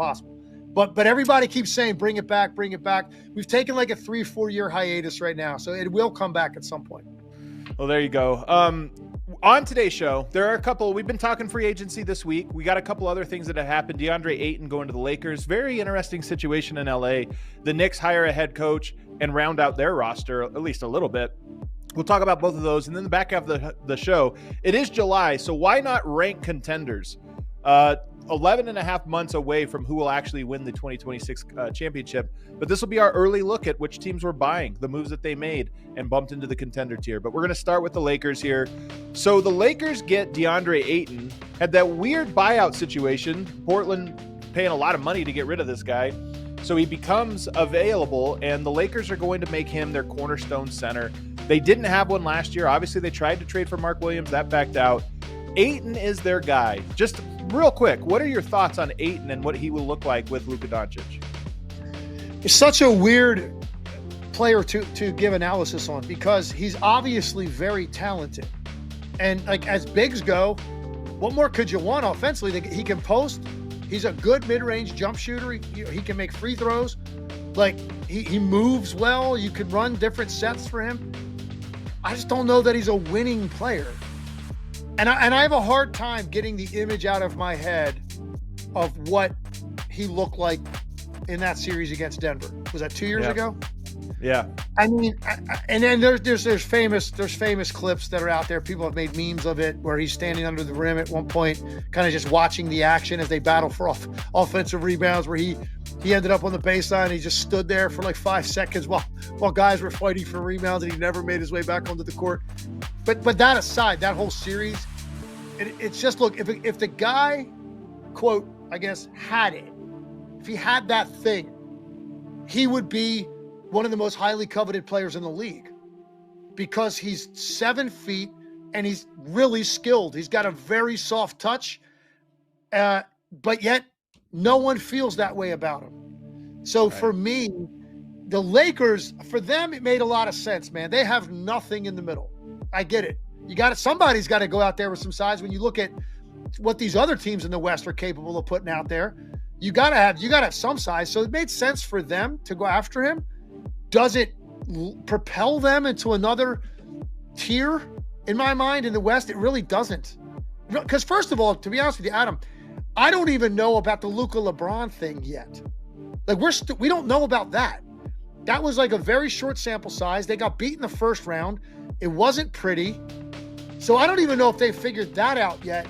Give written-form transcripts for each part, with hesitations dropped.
possible. But everybody keeps saying, bring it back, bring it back. We've taken like a 3-4 year hiatus right now, so it will come back at some point. Well, there you go. On today's show, there are a couple. We've been talking free agency this week. We got a couple other things that have happened. DeAndre Ayton going to the Lakers. Very interesting situation in LA. The Knicks hire a head coach and round out their roster at least a little bit. We'll talk about both of those. And then the back half of the show, it is July, so why not rank contenders? 11 and a half months away from who will actually win the 2026 championship. But this will be our early look at which teams were buying, the moves that they made, and bumped into the contender tier. But we're going to start with the Lakers here. So the Lakers get DeAndre Ayton, had that weird buyout situation, Portland paying a lot of money to get rid of this guy. So he becomes available, and the Lakers are going to make him their cornerstone center. They didn't have one last year. Obviously, they tried to trade for Mark Williams. That backed out. Ayton is their guy. Just real quick, what are your thoughts on Ayton and what he will look like with Luka Doncic? It's such a weird player to give analysis on because he's obviously very talented. And like as bigs go, what more could you want offensively? He can post. He's a good mid-range jump shooter. He can make free throws. Like he moves well. You could run different sets for him. I just don't know that he's a winning player. And I have a hard time getting the image out of my head of what he looked like in that series against Denver. Was that 2 years ago? Yeah. I mean, and then there's famous clips that are out there. People have made memes of it where he's standing under the rim at one point, kind of just watching the action as they battle for offensive rebounds. Where he ended up on the baseline. And he just stood there for like 5 seconds while guys were fighting for rebounds, and he never made his way back onto the court. But that aside, that whole series, it's just look if the guy, quote, I guess, had it, if he had that thing, he would be one of the most highly coveted players in the league because he's 7 feet and he's really skilled. He's got a very soft touch, but yet no one feels that way about him. So right. For me, the Lakers, for them, it made a lot of sense, man. They have nothing in the middle. I get it. Somebody's got to go out there with some size. When you look at what these other teams in the West are capable of putting out there, you gotta have some size. So it made sense for them to go after him. Does it propel them into another tier? In my mind, in the West, it really doesn't. Because first of all, to be honest with you, Adam, I don't even know about the Luka LeBron thing yet. Like we don't know about that. That was like a very short sample size. They got beat in the first round. It wasn't pretty. So I don't even know if they figured that out yet,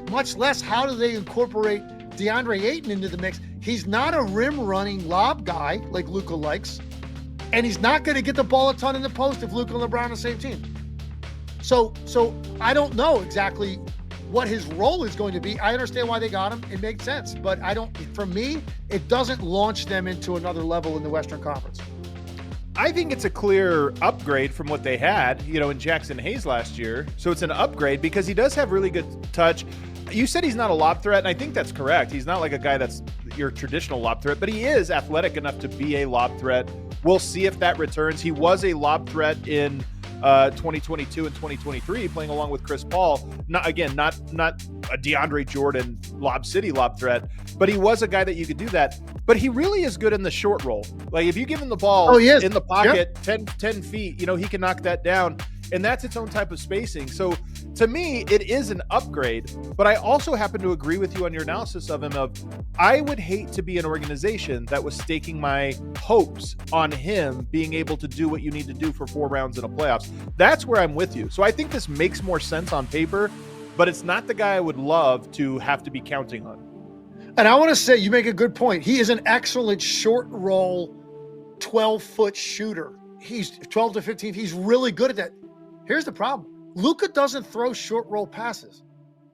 much less how do they incorporate DeAndre Ayton into the mix. He's not a rim-running lob guy like Luka likes, and he's not going to get the ball a ton in the post if Luka and LeBron are on the same team. So I don't know exactly what his role is going to be. I understand why they got him. It makes sense. But for me, it doesn't launch them into another level in the Western Conference. I think it's a clear upgrade from what they had, in Jackson Hayes last year. So it's an upgrade because he does have really good touch. You said he's not a lob threat, and I think that's correct. He's not like a guy that's your traditional lob threat, but he is athletic enough to be a lob threat. We'll see if that returns. He was a lob threat in 2022 and 2023, playing along with Chris Paul. Not a DeAndre Jordan lob city lob threat, but he was a guy that you could do that. But he really is good in the short roll. Like if you give him the ball in the pocket, 10 feet, he can knock that down. And that's its own type of spacing. So to me, it is an upgrade, but I also happen to agree with you on your analysis of him I would hate to be an organization that was staking my hopes on him being able to do what you need to do for 4 rounds in a playoffs. That's where I'm with you. So I think this makes more sense on paper, but it's not the guy I would love to have to be counting on. And I want to say, you make a good point. He is an excellent short roll, 12-foot shooter. He's 12 to 15. He's really good at that. Here's the problem. Luka doesn't throw short roll passes.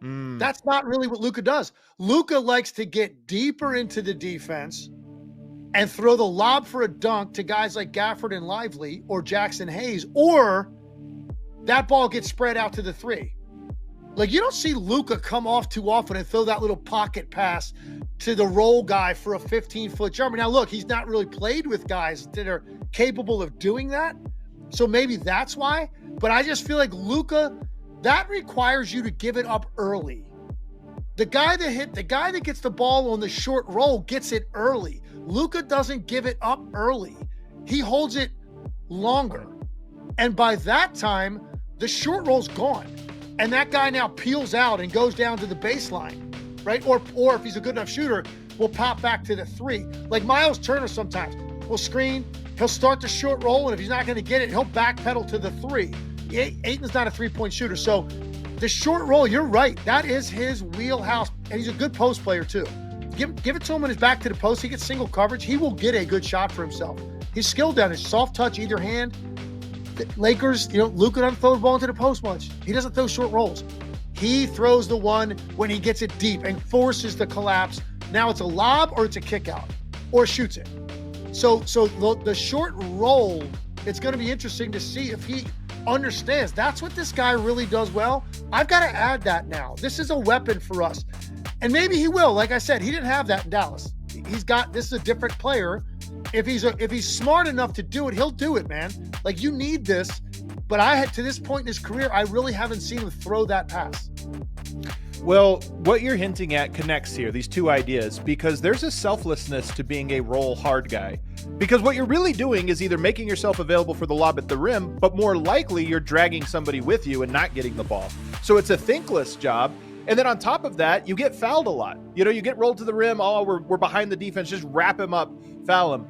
That's not really what Luka does. Luka likes to get deeper into the defense and throw the lob for a dunk to guys like Gafford and Lively or Jackson Hayes, or that ball gets spread out to the 3. Like you don't see Luka come off too often and throw that little pocket pass to the roll guy for a 15-foot jumper. Now look, he's not really played with guys that are capable of doing that. So maybe that's why. But I just feel like Luka, that requires you to give it up early. The guy that gets the ball on the short roll gets it early. Luka doesn't give it up early. He holds it longer. And by that time, the short roll's gone. And that guy now peels out and goes down to the baseline, right? Or if he's a good enough shooter, will pop back to the three. Like Miles Turner sometimes will screen, he'll start the short roll, and if he's not going to get it, he'll backpedal to the three. Ayton's not a three-point shooter, so the short roll, you're right, that is his wheelhouse, and he's a good post player too. Give it to him when he's back to the post, he gets single coverage, he will get a good shot for himself. He's skilled down, his soft touch either hand. The Lakers, Luka doesn't throw the ball into the post much. He doesn't throw short rolls. He throws the one when he gets it deep and forces the collapse. Now it's a lob or it's a kick out or shoots it. So the short roll, it's going to be interesting to see if he understands that's what this guy really does well. I've got to add that now. This is a weapon for us. And maybe he will. Like I said, he didn't have that in Dallas. This is a different player. If he's smart enough to do it, he'll do it, man. Like, you need this. But to this point in his career, I really haven't seen him throw that pass. Well, what you're hinting at connects here, these two ideas, because there's a selflessness to being a roll hard guy. Because what you're really doing is either making yourself available for the lob at the rim, but more likely you're dragging somebody with you and not getting the ball. So it's a thankless job. And then on top of that, you get fouled a lot. You get rolled to the rim. Oh, we're behind the defense. Just wrap him up, foul him.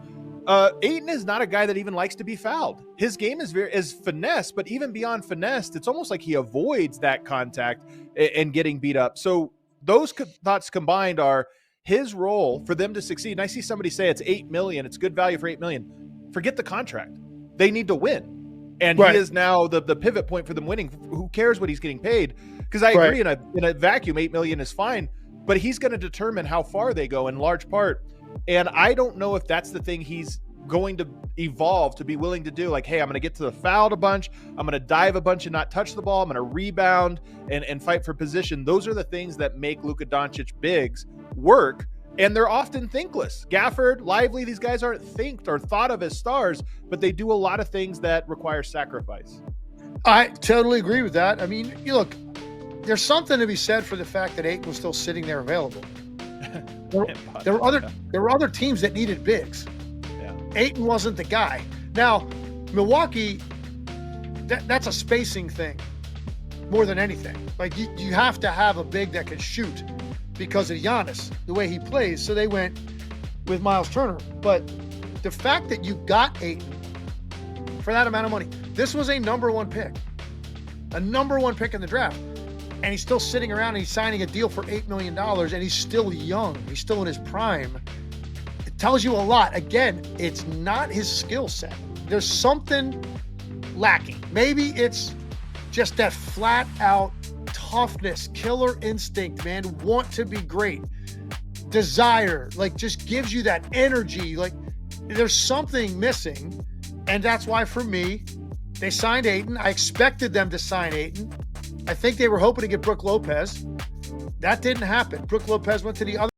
Ayton is not a guy that even likes to be fouled. His game is finesse, but even beyond finesse, it's almost like he avoids that contact and getting beat up. So those thoughts combined are his role for them to succeed. And I see somebody say it's $8 million. It's good value for $8 million. Forget the contract. They need to win. And right. He is now the pivot point for them winning. Who cares what he's getting paid? Because I agree, right. in a vacuum, $8 million is fine, but he's going to determine how far they go in large part. And I don't know if that's the thing he's going to evolve to be willing to do. Like, hey, I'm going to get to the fouled a bunch. I'm going to dive a bunch and not touch the ball. I'm going to rebound and fight for position. Those are the things that make Luka Doncic bigs work. And they're often thinkless. Gafford, Lively, these guys aren't thinked or thought of as stars, but they do a lot of things that require sacrifice. I totally agree with that. I mean, look, there's something to be said for the fact that Ayton was still sitting there available. There were other teams that needed bigs. Yeah. Ayton wasn't the guy. Now, Milwaukee, that's a spacing thing more than anything. Like, you have to have a big that can shoot because of Giannis, the way he plays. So they went with Miles Turner. But the fact that you got Ayton for that amount of money, this was a number one pick in the draft. And he's still sitting around and he's signing a deal for $8 million and he's still young. He's still in his prime. It tells you a lot. Again, it's not his skill set. There's something lacking. Maybe it's just that flat out toughness, killer instinct, man, want to be great. Desire, like, just gives you that energy. Like, there's something missing. And that's why, for me, they signed Ayton. I expected them to sign Ayton. I think they were hoping to get Brook Lopez. That didn't happen. Brook Lopez went to the other